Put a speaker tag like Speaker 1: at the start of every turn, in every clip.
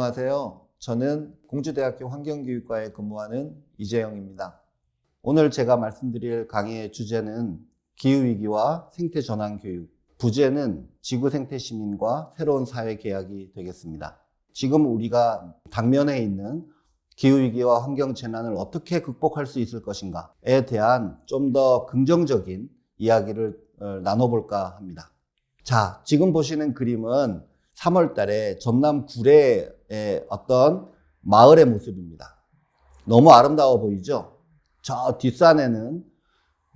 Speaker 1: 안녕하세요. 저는 공주대학교 환경교육과에 근무하는 이재영입니다. 오늘 제가 말씀드릴 강의의 주제는 기후위기와 생태전환교육, 부제는 지구생태시민과 새로운 사회계약이 되겠습니다. 지금 우리가 당면에 있는 기후위기와 환경재난을 어떻게 극복할 수 있을 것인가에 대한 좀 더 긍정적인 이야기를 나눠볼까 합니다. 자, 지금 보시는 그림은 3월 달에 전남 구례의 어떤 마을의 모습입니다. 너무 아름다워 보이죠? 저 뒷산에는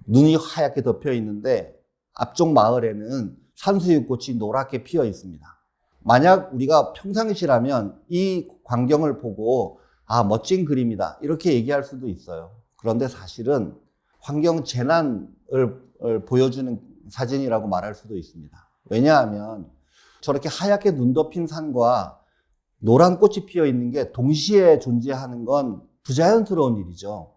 Speaker 1: 눈이 하얗게 덮여 있는데 앞쪽 마을에는 산수유꽃이 노랗게 피어 있습니다. 만약 우리가 평상시라면 이 광경을 보고 멋진 그림이다 이렇게 얘기할 수도 있어요. 그런데 사실은 환경 재난을 보여주는 사진이라고 말할 수도 있습니다. 왜냐하면 저렇게 하얗게 눈 덮인 산과 노란 꽃이 피어 있는 게 동시에 존재하는 건 부자연스러운 일이죠.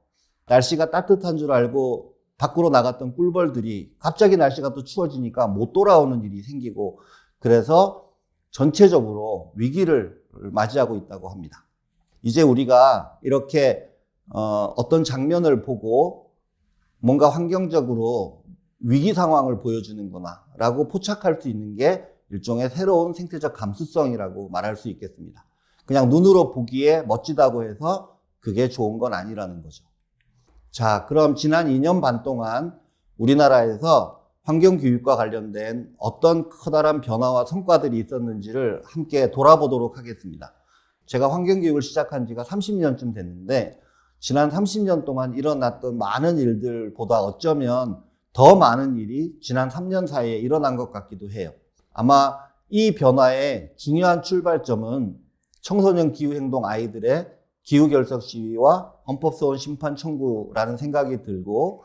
Speaker 1: 날씨가 따뜻한 줄 알고 밖으로 나갔던 꿀벌들이 갑자기 날씨가 또 추워지니까 못 돌아오는 일이 생기고, 그래서 전체적으로 위기를 맞이하고 있다고 합니다. 이제 우리가 이렇게 어떤 장면을 보고 뭔가 환경적으로 위기 상황을 보여주는구나 라고 포착할 수 있는 게 일종의 새로운 생태적 감수성이라고 말할 수 있겠습니다. 그냥 눈으로 보기에 멋지다고 해서 그게 좋은 건 아니라는 거죠. 자, 그럼 지난 2년 반 동안 우리나라에서 환경교육과 관련된 어떤 커다란 변화와 성과들이 있었는지를 함께 돌아보도록 하겠습니다. 제가 환경교육을 시작한 지가 30년쯤 됐는데 지난 30년 동안 일어났던 많은 일들보다 어쩌면 더 많은 일이 지난 3년 사이에 일어난 것 같기도 해요. 아마 이 변화의 중요한 출발점은 청소년 기후행동 아이들의 기후결석 시위와 헌법소원 심판 청구라는 생각이 들고,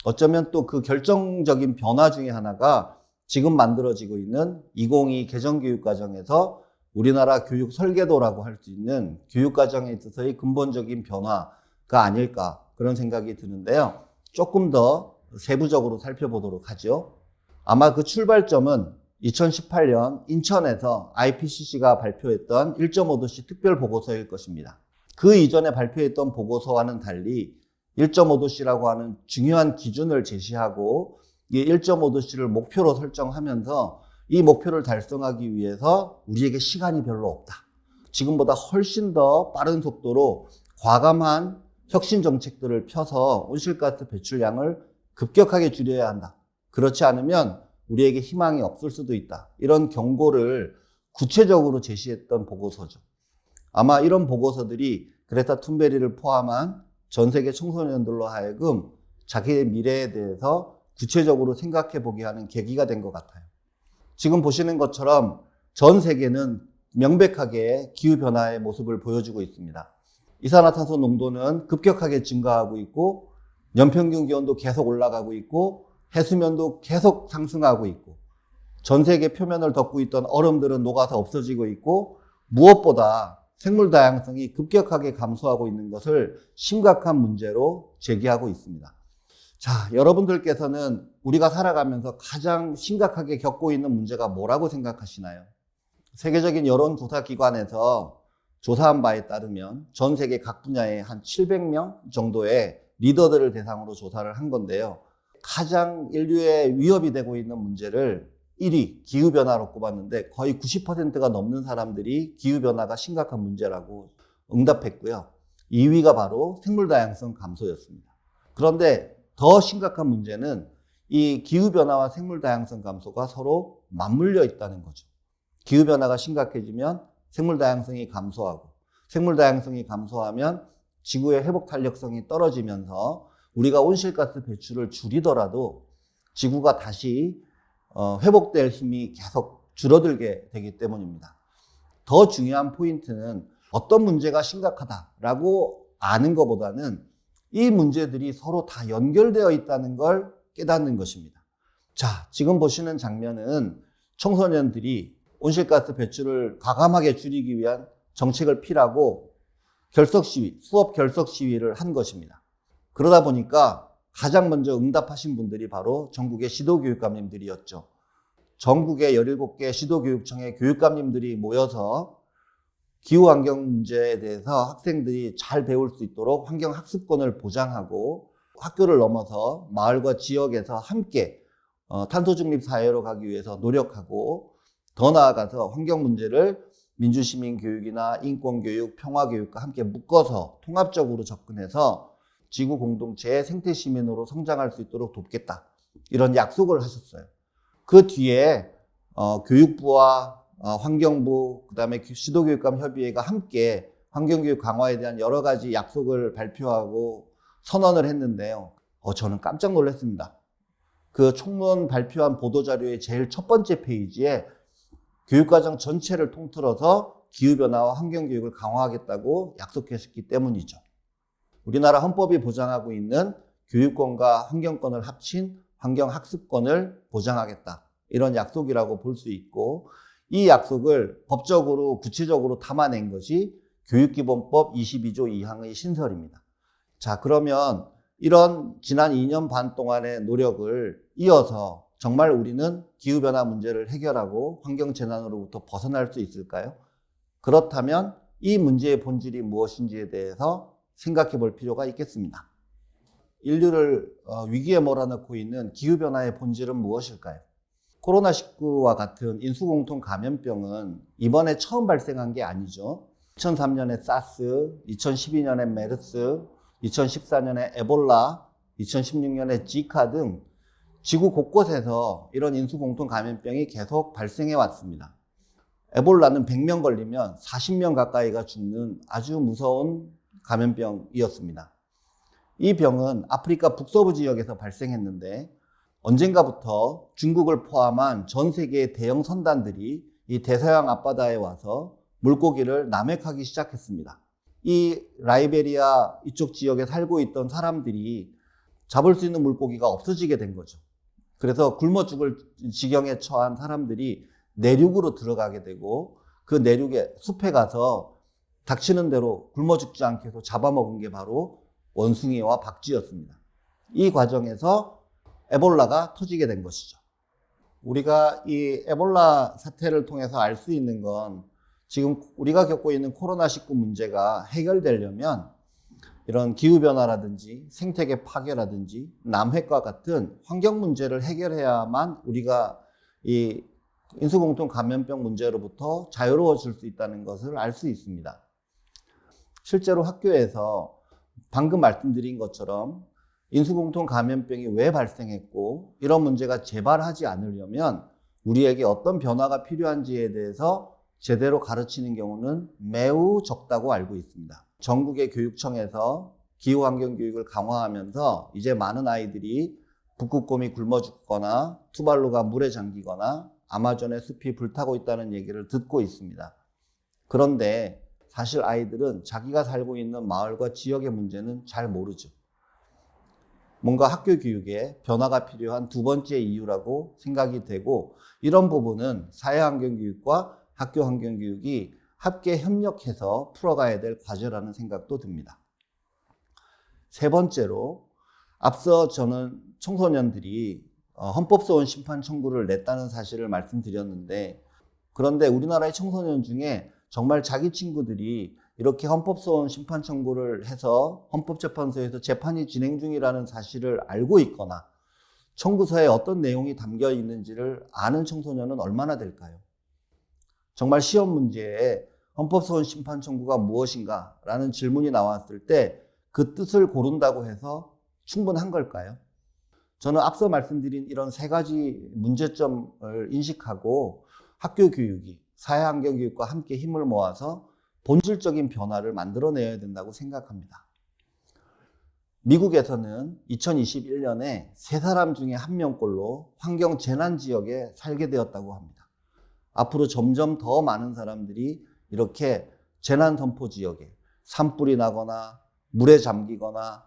Speaker 1: 어쩌면 또 그 결정적인 변화 중에 하나가 지금 만들어지고 있는 2022 개정교육과정에서 우리나라 교육 설계도라고 할 수 있는 교육과정에 있어서의 근본적인 변화가 아닐까, 그런 생각이 드는데요. 조금 더 세부적으로 살펴보도록 하죠. 아마 그 출발점은 2018년 인천에서 IPCC가 발표했던 1.5도씨 특별보고서일 것입니다. 그 이전에 발표했던 보고서와는 달리 1.5도씨라고 하는 중요한 기준을 제시하고 이 1.5도씨를 목표로 설정하면서 이 목표를 달성하기 위해서 우리에게 시간이 별로 없다. 지금보다 훨씬 더 빠른 속도로 과감한 혁신 정책들을 펴서 온실가스 배출량을 급격하게 줄여야 한다. 그렇지 않으면 우리에게 희망이 없을 수도 있다. 이런 경고를 구체적으로 제시했던 보고서죠. 아마 이런 보고서들이 그레타 툰베리를 포함한 전 세계 청소년들로 하여금 자기의 미래에 대해서 구체적으로 생각해 보게 하는 계기가 된 것 같아요. 지금 보시는 것처럼 전 세계는 명백하게 기후변화의 모습을 보여주고 있습니다. 이산화탄소 농도는 급격하게 증가하고 있고, 연평균 기온도 계속 올라가고 있고, 해수면도 계속 상승하고 있고, 전 세계 표면을 덮고 있던 얼음들은 녹아서 없어지고 있고, 무엇보다 생물 다양성이 급격하게 감소하고 있는 것을 심각한 문제로 제기하고 있습니다. 자, 여러분들께서는 우리가 살아가면서 가장 심각하게 겪고 있는 문제가 뭐라고 생각하시나요? 세계적인 여론조사기관에서 조사한 바에 따르면 전 세계 각 분야에 한 700명 정도의 리더들을 대상으로 조사를 한 건데요. 가장 인류에 위협이 되고 있는 문제를 1위 기후변화로 꼽았는데 거의 90%가 넘는 사람들이 기후변화가 심각한 문제라고 응답했고요. 2위가 바로 생물다양성 감소였습니다. 그런데 더 심각한 문제는 이 기후변화와 생물다양성 감소가 서로 맞물려 있다는 거죠. 기후변화가 심각해지면 생물다양성이 감소하고, 생물다양성이 감소하면 지구의 회복 탄력성이 떨어지면서 우리가 온실가스 배출을 줄이더라도 지구가 다시 회복될 힘이 계속 줄어들게 되기 때문입니다. 더 중요한 포인트는 어떤 문제가 심각하다라고 아는 것보다는 이 문제들이 서로 다 연결되어 있다는 걸 깨닫는 것입니다. 자, 지금 보시는 장면은 청소년들이 온실가스 배출을 과감하게 줄이기 위한 정책을 피라고 수업 결석 시위를 한 것입니다. 그러다 보니까 가장 먼저 응답하신 분들이 바로 전국의 시도교육감님들이었죠. 전국의 17개 시도교육청의 교육감님들이 모여서 기후환경 문제에 대해서 학생들이 잘 배울 수 있도록 환경학습권을 보장하고 학교를 넘어서 마을과 지역에서 함께 탄소중립 사회로 가기 위해서 노력하고 더 나아가서 환경 문제를 민주시민 교육이나 인권교육, 평화교육과 함께 묶어서 통합적으로 접근해서 지구 공동체의 생태 시민으로 성장할 수 있도록 돕겠다. 이런 약속을 하셨어요. 그 뒤에 교육부와 환경부, 그다음에 시도교육감 협의회가 함께 환경교육 강화에 대한 여러 가지 약속을 발표하고 선언을 했는데요. 저는 깜짝 놀랐습니다. 그 총론 발표한 보도자료의 제일 첫 번째 페이지에 교육과정 전체를 통틀어서 기후변화와 환경교육을 강화하겠다고 약속했기 때문이죠. 우리나라 헌법이 보장하고 있는 교육권과 환경권을 합친 환경학습권을 보장하겠다. 이런 약속이라고 볼 수 있고, 이 약속을 법적으로 구체적으로 담아낸 것이 교육기본법 22조 2항의 신설입니다. 자, 그러면 이런 지난 2년 반 동안의 노력을 이어서 정말 우리는 기후변화 문제를 해결하고 환경재난으로부터 벗어날 수 있을까요? 그렇다면 이 문제의 본질이 무엇인지에 대해서 생각해 볼 필요가 있겠습니다. 인류를 위기에 몰아넣고 있는 기후변화의 본질은 무엇일까요? 코로나19와 같은 인수공통 감염병은 이번에 처음 발생한 게 아니죠. 2003년에 사스, 2012년에 메르스, 2014년에 에볼라, 2016년에 지카 등 지구 곳곳에서 이런 인수공통 감염병이 계속 발생해 왔습니다. 에볼라는 100명 걸리면 40명 가까이가 죽는 아주 무서운 감염병이었습니다. 이 병은 아프리카 북서부 지역에서 발생했는데 언젠가부터 중국을 포함한 전 세계의 대형 선단들이 이 대서양 앞바다에 와서 물고기를 남획하기 시작했습니다. 이 라이베리아 이쪽 지역에 살고 있던 사람들이 잡을 수 있는 물고기가 없어지게 된 거죠. 그래서 굶어 죽을 지경에 처한 사람들이 내륙으로 들어가게 되고 그 내륙의 숲에 가서 닥치는 대로 굶어 죽지 않게 해서 잡아먹은 게 바로 원숭이와 박쥐였습니다. 이 과정에서 에볼라가 터지게 된 것이죠. 우리가 이 에볼라 사태를 통해서 알 수 있는 건 지금 우리가 겪고 있는 코로나19 문제가 해결되려면 이런 기후변화라든지 생태계 파괴라든지 남획과 같은 환경 문제를 해결해야만 우리가 이 인수공통 감염병 문제로부터 자유로워질 수 있다는 것을 알 수 있습니다. 실제로 학교에서 방금 말씀드린 것처럼 인수공통 감염병이 왜 발생했고 이런 문제가 재발하지 않으려면 우리에게 어떤 변화가 필요한지에 대해서 제대로 가르치는 경우는 매우 적다고 알고 있습니다. 전국의 교육청에서 기후환경교육을 강화하면서 이제 많은 아이들이 북극곰이 굶어 죽거나 투발루가 물에 잠기거나 아마존의 숲이 불타고 있다는 얘기를 듣고 있습니다. 그런데 사실 아이들은 자기가 살고 있는 마을과 지역의 문제는 잘 모르죠. 뭔가 학교 교육에 변화가 필요한 두 번째 이유라고 생각이 되고 이런 부분은 사회환경교육과 학교환경교육이 함께 협력해서 풀어가야 될 과제라는 생각도 듭니다. 세 번째로 앞서 저는 청소년들이 헌법소원 심판 청구를 냈다는 사실을 말씀드렸는데 그런데 우리나라의 청소년 중에 정말 자기 친구들이 이렇게 헌법소원 심판 청구를 해서 헌법재판소에서 재판이 진행 중이라는 사실을 알고 있거나 청구서에 어떤 내용이 담겨 있는지를 아는 청소년은 얼마나 될까요? 정말 시험 문제에 헌법소원 심판 청구가 무엇인가 라는 질문이 나왔을 때 그 뜻을 고른다고 해서 충분한 걸까요? 저는 앞서 말씀드린 이런 세 가지 문제점을 인식하고 학교 교육이 사회환경교육과 함께 힘을 모아서 본질적인 변화를 만들어내야 된다고 생각합니다. 미국에서는 2021년에 3사람 중에 1명꼴로 환경 재난 지역에 살게 되었다고 합니다. 앞으로 점점 더 많은 사람들이 이렇게 재난 선포 지역에 산불이 나거나 물에 잠기거나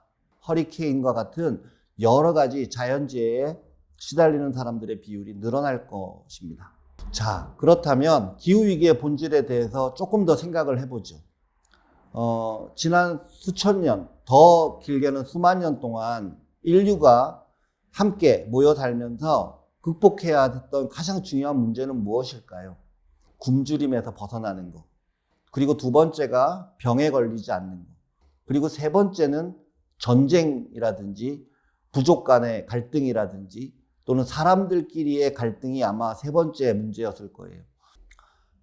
Speaker 1: 허리케인과 같은 여러 가지 자연재해에 시달리는 사람들의 비율이 늘어날 것입니다. 자, 그렇다면 기후위기의 본질에 대해서 조금 더 생각을 해보죠. 지난 수천 년, 더 길게는 수만 년 동안 인류가 함께 모여 살면서 극복해야 했던 가장 중요한 문제는 무엇일까요? 굶주림에서 벗어나는 것. 그리고 두 번째가 병에 걸리지 않는 것. 그리고 세 번째는 전쟁이라든지 부족 간의 갈등이라든지 또는 사람들끼리의 갈등이 아마 세 번째 문제였을 거예요.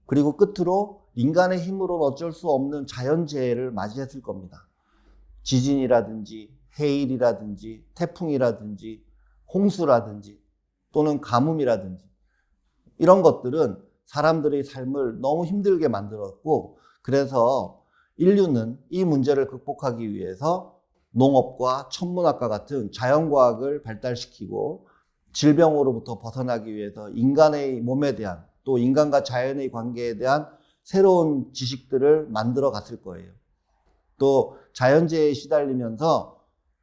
Speaker 1: 그리고 끝으로 인간의 힘으로는 어쩔 수 없는 자연재해를 맞이했을 겁니다. 지진이라든지 해일이라든지 태풍이라든지 홍수라든지 또는 가뭄이라든지 이런 것들은 사람들의 삶을 너무 힘들게 만들었고, 그래서 인류는 이 문제를 극복하기 위해서 농업과 천문학과 같은 자연과학을 발달시키고 질병으로부터 벗어나기 위해서 인간의 몸에 대한 또 인간과 자연의 관계에 대한 새로운 지식들을 만들어 갔을 거예요. 또 자연재해에 시달리면서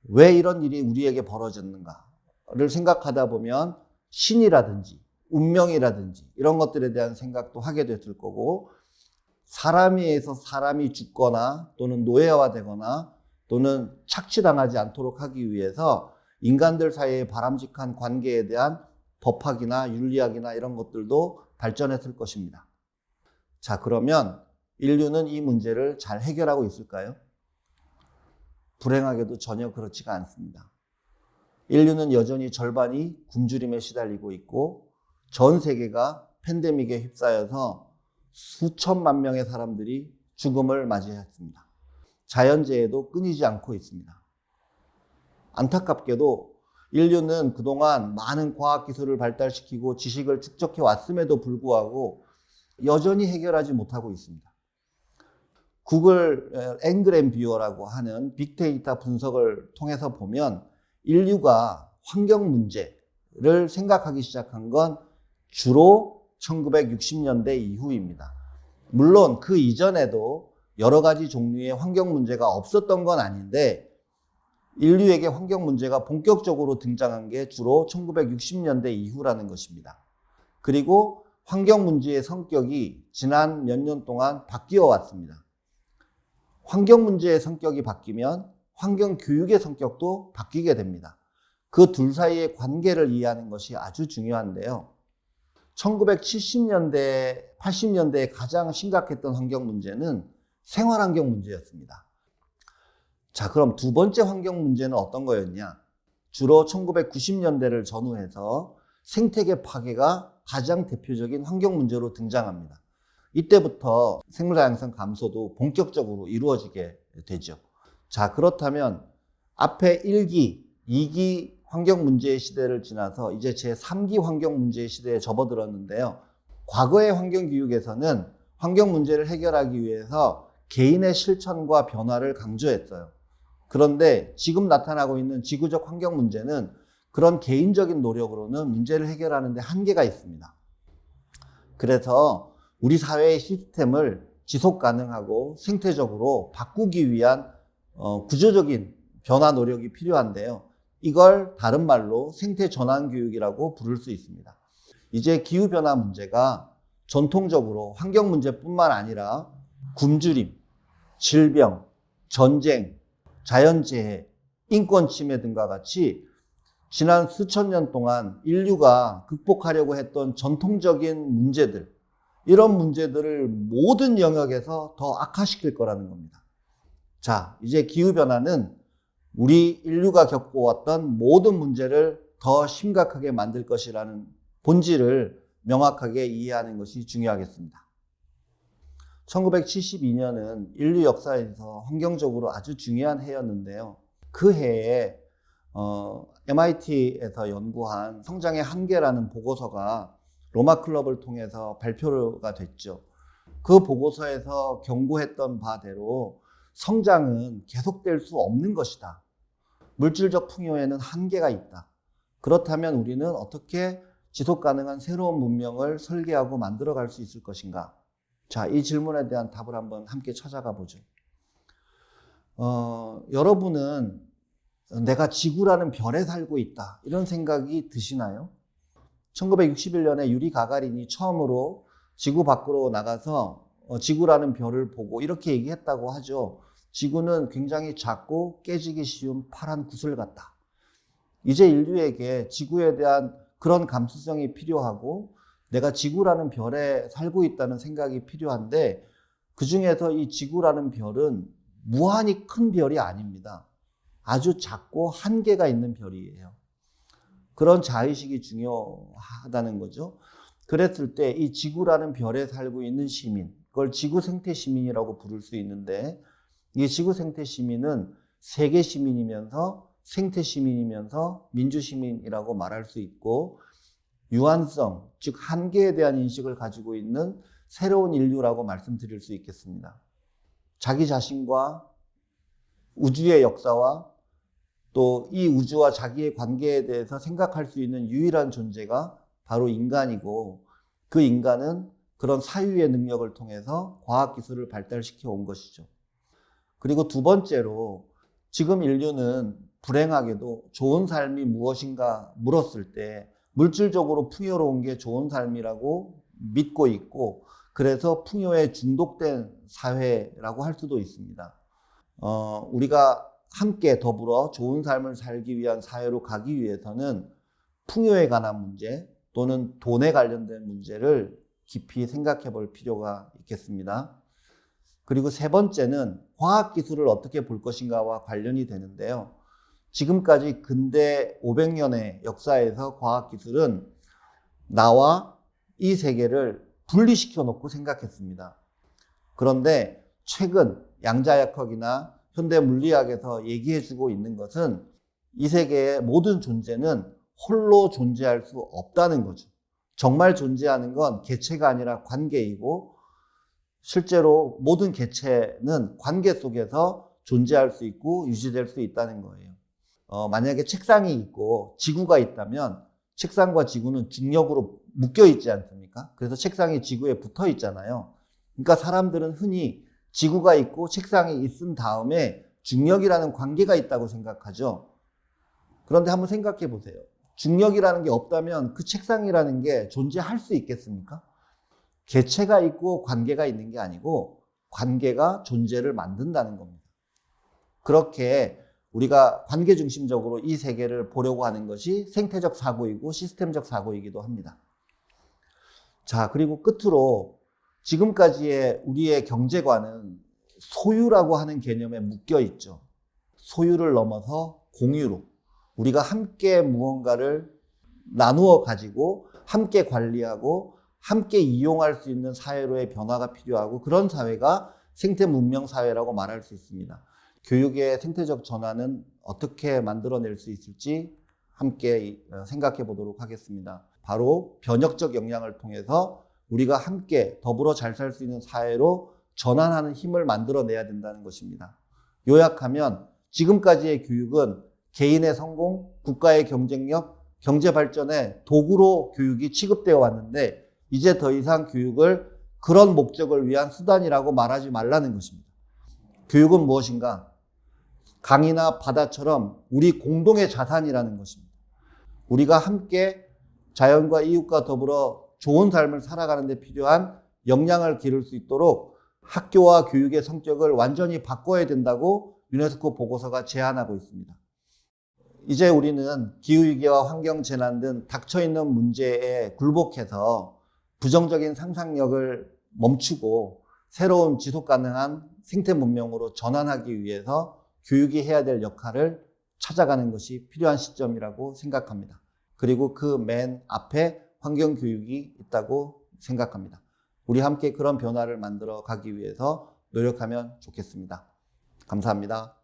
Speaker 1: 왜 이런 일이 우리에게 벌어졌는가를 생각하다 보면 신이라든지 운명이라든지 이런 것들에 대한 생각도 하게 됐을 거고, 사람에 의해서 사람이 죽거나 또는 노예화되거나 또는 착취당하지 않도록 하기 위해서 인간들 사이의 바람직한 관계에 대한 법학이나 윤리학이나 이런 것들도 발전했을 것입니다. 자, 그러면 인류는 이 문제를 잘 해결하고 있을까요? 불행하게도 전혀 그렇지가 않습니다. 인류는 여전히 절반이 굶주림에 시달리고 있고 전 세계가 팬데믹에 휩싸여서 수천만 명의 사람들이 죽음을 맞이했습니다. 자연재해도 끊이지 않고 있습니다. 안타깝게도 인류는 그동안 많은 과학기술을 발달시키고 지식을 축적해 왔음에도 불구하고 여전히 해결하지 못하고 있습니다. 구글 앵그램 뷰어라고 하는 빅데이터 분석을 통해서 보면 인류가 환경 문제를 생각하기 시작한 건 주로 1960년대 이후입니다. 물론 그 이전에도 여러 가지 종류의 환경 문제가 없었던 건 아닌데 인류에게 환경 문제가 본격적으로 등장한 게 주로 1960년대 이후라는 것입니다. 그리고 환경 문제의 성격이 지난 몇 년 동안 바뀌어 왔습니다. 환경 문제의 성격이 바뀌면 환경 교육의 성격도 바뀌게 됩니다. 그 둘 사이의 관계를 이해하는 것이 아주 중요한데요. 1970년대, 80년대에 가장 심각했던 환경 문제는 생활환경 문제였습니다. 자, 그럼 두 번째 환경 문제는 어떤 거였냐? 주로 1990년대를 전후해서 생태계 파괴가 가장 대표적인 환경 문제로 등장합니다. 이때부터 생물다양성 감소도 본격적으로 이루어지게 되죠. 자, 그렇다면 앞에 1기, 2기 환경 문제의 시대를 지나서 이제 제3기 환경 문제의 시대에 접어들었는데요. 과거의 환경 교육에서는 환경 문제를 해결하기 위해서 개인의 실천과 변화를 강조했어요. 그런데 지금 나타나고 있는 지구적 환경 문제는 그런 개인적인 노력으로는 문제를 해결하는 데 한계가 있습니다. 그래서 우리 사회의 시스템을 지속 가능하고 생태적으로 바꾸기 위한 구조적인 변화 노력이 필요한데요. 이걸 다른 말로 생태 전환 교육이라고 부를 수 있습니다. 이제 기후변화 문제가 전통적으로 환경 문제뿐만 아니라 굶주림, 질병, 전쟁, 자연재해, 인권 침해 등과 같이 지난 수천 년 동안 인류가 극복하려고 했던 전통적인 문제들, 이런 문제들을 모든 영역에서 더 악화시킬 거라는 겁니다. 자, 이제 기후변화는 우리 인류가 겪어왔던 모든 문제를 더 심각하게 만들 것이라는 본질을 명확하게 이해하는 것이 중요하겠습니다. 1972년은 인류 역사에서 환경적으로 아주 중요한 해였는데요. 그 해에 MIT에서 연구한 성장의 한계라는 보고서가 로마 클럽을 통해서 발표가 됐죠. 그 보고서에서 경고했던 바대로 성장은 계속될 수 없는 것이다. 물질적 풍요에는 한계가 있다. 그렇다면 우리는 어떻게 지속 가능한 새로운 문명을 설계하고 만들어갈 수 있을 것인가? 자, 이 질문에 대한 답을 한번 함께 찾아가 보죠. 여러분은 내가 지구라는 별에 살고 있다, 이런 생각이 드시나요? 1961년에 유리 가가린이 처음으로 지구 밖으로 나가서 지구라는 별을 보고 이렇게 얘기했다고 하죠. 지구는 굉장히 작고 깨지기 쉬운 파란 구슬 같다. 이제 인류에게 지구에 대한 그런 감수성이 필요하고 내가 지구라는 별에 살고 있다는 생각이 필요한데 그 중에서 이 지구라는 별은 무한히 큰 별이 아닙니다. 아주 작고 한계가 있는 별이에요. 그런 자의식이 중요하다는 거죠. 그랬을 때 이 지구라는 별에 살고 있는 시민, 그걸 지구 생태 시민이라고 부를 수 있는데, 이 지구 생태 시민은 세계 시민이면서 생태 시민이면서 민주 시민이라고 말할 수 있고, 유한성, 즉 한계에 대한 인식을 가지고 있는 새로운 인류라고 말씀드릴 수 있겠습니다. 자기 자신과 우주의 역사와 또 이 우주와 자기의 관계에 대해서 생각할 수 있는 유일한 존재가 바로 인간이고, 그 인간은 그런 사유의 능력을 통해서 과학기술을 발달시켜 온 것이죠. 그리고 두 번째로, 지금 인류는 불행하게도 좋은 삶이 무엇인가 물었을 때 물질적으로 풍요로운 게 좋은 삶이라고 믿고 있고, 그래서 풍요에 중독된 사회라고 할 수도 있습니다. 우리가 함께 더불어 좋은 삶을 살기 위한 사회로 가기 위해서는 풍요에 관한 문제 또는 돈에 관련된 문제를 깊이 생각해 볼 필요가 있겠습니다. 그리고 세 번째는 과학기술을 어떻게 볼 것인가와 관련이 되는데요. 지금까지 근대 500년의 역사에서 과학기술은 나와 이 세계를 분리시켜 놓고 생각했습니다. 그런데 최근 양자역학이나 현대 물리학에서 얘기해주고 있는 것은 이 세계의 모든 존재는 홀로 존재할 수 없다는 거죠. 정말 존재하는 건 개체가 아니라 관계이고, 실제로 모든 개체는 관계 속에서 존재할 수 있고 유지될 수 있다는 거예요. 만약에 책상이 있고 지구가 있다면 책상과 지구는 중력으로 묶여 있지 않습니까? 그래서 책상이 지구에 붙어 있잖아요. 그러니까 사람들은 흔히 지구가 있고 책상이 있은 다음에 중력이라는 관계가 있다고 생각하죠. 그런데 한번 생각해 보세요. 중력이라는 게 없다면 그 책상이라는 게 존재할 수 있겠습니까? 개체가 있고 관계가 있는 게 아니고 관계가 존재를 만든다는 겁니다. 그렇게 우리가 관계 중심적으로 이 세계를 보려고 하는 것이 생태적 사고이고 시스템적 사고이기도 합니다. 자, 그리고 끝으로 지금까지의 우리의 경제관은 소유라고 하는 개념에 묶여 있죠. 소유를 넘어서 공유로 우리가 함께 무언가를 나누어 가지고 함께 관리하고 함께 이용할 수 있는 사회로의 변화가 필요하고, 그런 사회가 생태 문명 사회라고 말할 수 있습니다. 교육의 생태적 전환은 어떻게 만들어낼 수 있을지 함께 생각해 보도록 하겠습니다. 바로 변혁적 역량을 통해서 우리가 함께 더불어 잘 살 수 있는 사회로 전환하는 힘을 만들어내야 된다는 것입니다. 요약하면 지금까지의 교육은 개인의 성공, 국가의 경쟁력, 경제 발전의 도구로 교육이 취급되어 왔는데, 이제 더 이상 교육을 그런 목적을 위한 수단이라고 말하지 말라는 것입니다. 교육은 무엇인가? 강이나 바다처럼 우리 공동의 자산이라는 것입니다. 우리가 함께 자연과 이웃과 더불어 좋은 삶을 살아가는 데 필요한 역량을 기를 수 있도록 학교와 교육의 성격을 완전히 바꿔야 된다고 유네스코 보고서가 제안하고 있습니다. 이제 우리는 기후위기와 환경재난 등 닥쳐있는 문제에 굴복해서 부정적인 상상력을 멈추고 새로운 지속가능한 생태문명으로 전환하기 위해서 교육이 해야 될 역할을 찾아가는 것이 필요한 시점이라고 생각합니다. 그리고 그 맨 앞에 환경교육이 있다고 생각합니다. 우리 함께 그런 변화를 만들어 가기 위해서 노력하면 좋겠습니다. 감사합니다.